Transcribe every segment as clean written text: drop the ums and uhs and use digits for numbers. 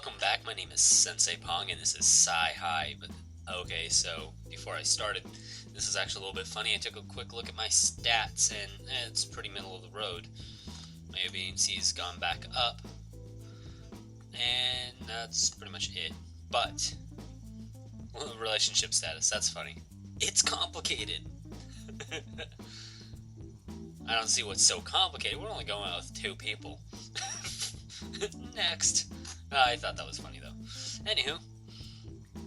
welcome back. My name is Sensei-pong, and this is sci-hi. But okay, so before I started, this is actually a little bit funny. I took a quick look at my stats, and it's pretty middle of the road. My obediency's gone back up, and that's pretty much it. But relationship status, that's funny. It's complicated. I don't see what's so complicated. We're only going out with 2 people. Next. I thought that was funny, though. Anywho,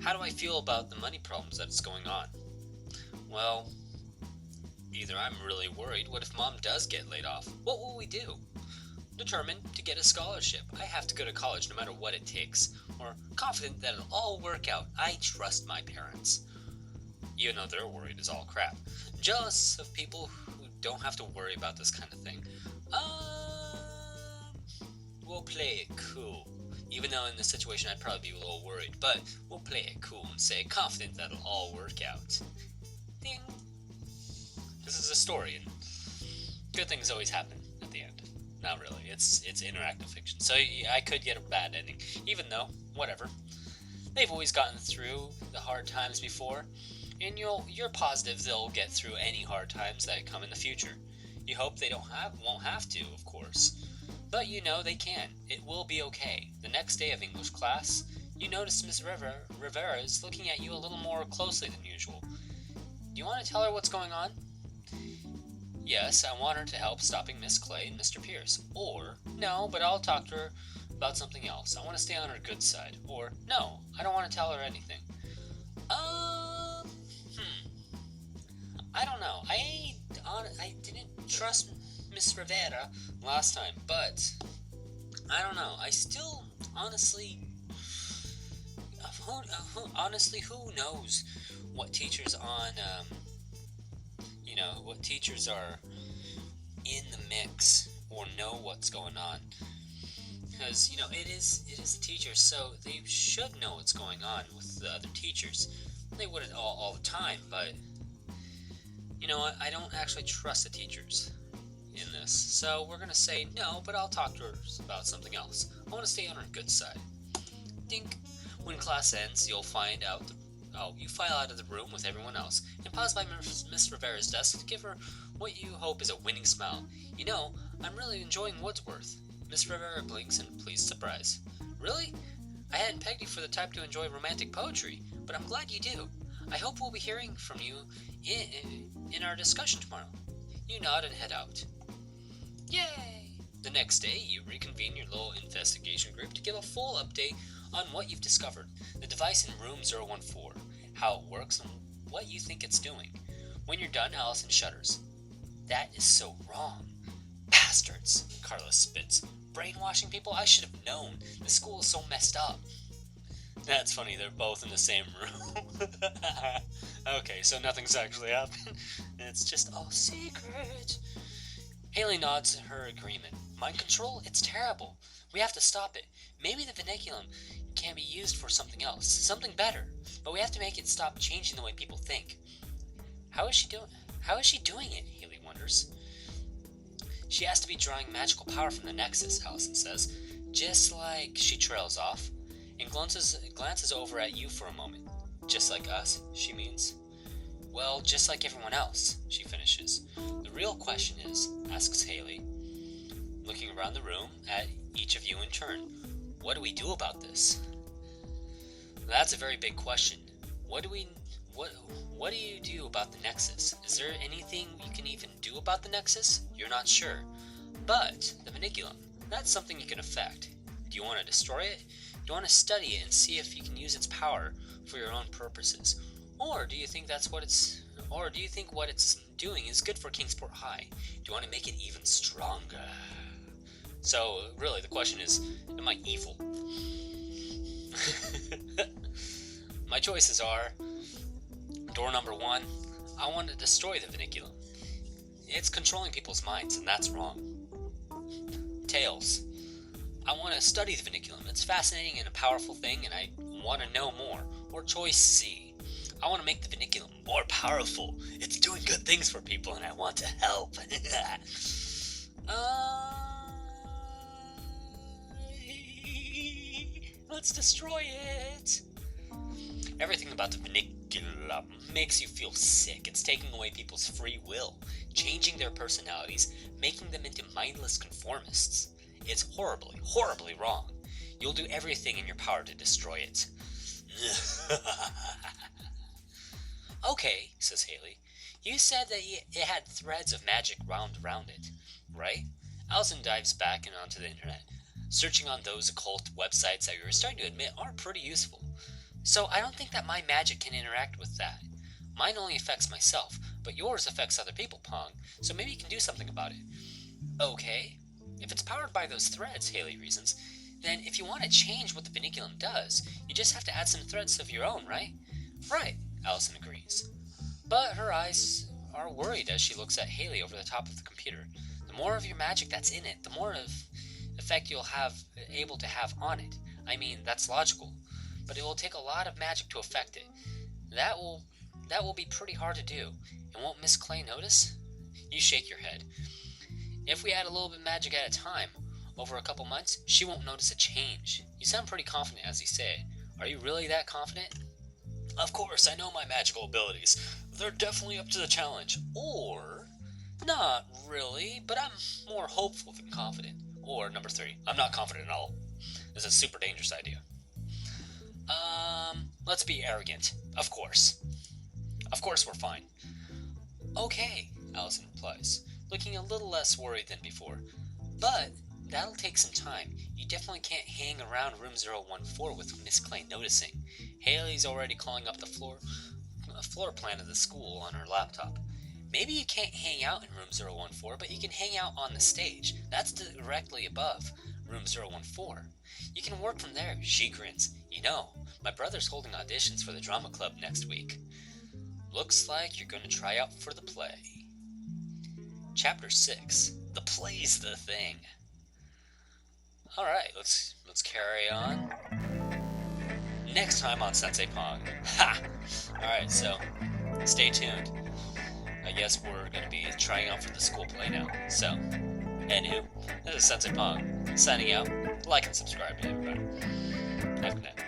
how do I feel about the money problems that's going on? Well, either I'm really worried. What if Mom does get laid off? What will we do? Determined to get a scholarship. I have to go to college no matter what it takes. Or confident that it'll all work out. I trust my parents. Even though they're worried is all crap. Jealous of people who don't have to worry about this kind of thing. We'll play it cool. Even though in this situation I'd probably be a little worried, but we'll play it cool and say confident that it'll all work out. Ding. This is a story, and good things always happen at the end. Not really. It's interactive fiction, so I could get a bad ending. Even though, whatever. They've always gotten through the hard times before, and you're positive they'll get through any hard times that come in the future. You hope they won't have to, of course. But you know they can. It will be okay. The next day of English class, you notice Miss Rivera is looking at you a little more closely than usual. Do you want to tell her what's going on? Yes, I want her to help stopping Miss Clay and Mr. Pierce. Or, no, but I'll talk to her about something else. I want to stay on her good side. Or, no, I don't want to tell her anything. I don't know. I didn't trust Miss Rivera last time, but I don't know. I still honestly, who knows what teachers on, what teachers are in the mix or know what's going on. Because, it is the teachers, so they should know what's going on with the other teachers. They wouldn't all the time, but, I don't actually trust the teachers in this. So we're going to say no, but I'll talk to her about something else. I want to stay on her good side. Dink. When class ends, you file out of the room with everyone else and pause by Miss Rivera's desk to give her what you hope is a winning smile. I'm really enjoying Wordsworth. Miss Rivera blinks in pleased surprise. Really? I hadn't pegged you for the type to enjoy romantic poetry, but I'm glad you do. I hope we'll be hearing from you in our discussion tomorrow. You nod and head out. Yay! The next day, you reconvene your little investigation group to give a full update on what you've discovered, the device in room 014, how it works, and what you think it's doing. When you're done, Allison shudders. That is so wrong. Bastards, Carla spits. Brainwashing people? I should have known. The school is so messed up. That's funny, they're both in the same room. Okay, so nothing's actually happened. It's just all secret. Haley nods her agreement. Mind control? It's terrible. We have to stop it. Maybe the vinculum can be used for something else, something better. But we have to make it stop changing the way people think. How is she doing it? Haley wonders. She has to be drawing magical power from the Nexus, Allison says. Just like she trails off and glances over at you for a moment. Just like us, she means. Well, just like everyone else, she finishes. The real question is, asks Haley, looking around the room at each of you in turn, what do we do about this? That's a very big question. What do you do about the Nexus? Is there anything you can even do about the Nexus? You're not sure. But the vinculum, that's something you can affect. Do you want to destroy it? Do you want to study it and see if you can use its power for your own purposes? Or do you think what it's doing is good for Kingsport High? Do you want to make it even stronger? So, really, the question is, am I evil? My choices are, door number 1, I want to destroy the vinculum. It's controlling people's minds, and that's wrong. Tails, I want to study the vinculum. It's fascinating and a powerful thing, and I want to know more. Or choice C, I want to make the vinculum more powerful. It's doing good things for people, and I want to help. let's destroy it. Everything about the vernacular makes you feel sick. It's taking away people's free will, changing their personalities, making them into mindless conformists. It's horribly, horribly wrong. You'll do everything in your power to destroy it. Okay, says Haley. You said that it had threads of magic wound around it, right? Allison dives back and onto the internet, searching on those occult websites that you're starting to admit are pretty useful. So I don't think that my magic can interact with that. Mine only affects myself, but yours affects other people, Pong, so maybe you can do something about it. Okay. If it's powered by those threads, Haley reasons, then if you want to change what the vinculum does, you just have to add some threads of your own, right? Right, Allison agrees. But her eyes are worried as she looks at Haley over the top of the computer. The more of your magic that's in it, the more of effect you'll have able to have on it. I mean, that's logical. But it will take a lot of magic to affect it. That will be pretty hard to do. And won't Miss Clay notice? You shake your head. If we add a little bit of magic at a time, over a couple months, she won't notice a change. You sound pretty confident as you say it. Are you really that confident? Of course, I know my magical abilities. They're definitely up to the challenge. Or, not really, but I'm more hopeful than confident. Or, number 3, I'm not confident at all. This is a super dangerous idea. Let's be arrogant. Of course. Of course we're fine. Okay, Allison replies, looking a little less worried than before. But that'll take some time. You definitely can't hang around room 014 with Miss Clay noticing. Haley's already calling up the floor plan of the school on her laptop. Maybe you can't hang out in room 014, but you can hang out on the stage. That's directly above room 014. You can work from there. She grins. You know, my brother's holding auditions for the drama club next week. Looks like you're going to try out for the play. Chapter 6. The play's the thing. Alright, let's carry on. Next time on Sensei-pong. Ha! Alright, so stay tuned. I guess we're going to be trying out for the school play now. So, anywho, this is Sensei-pong signing out. Like and subscribe to everybody. Have a good night.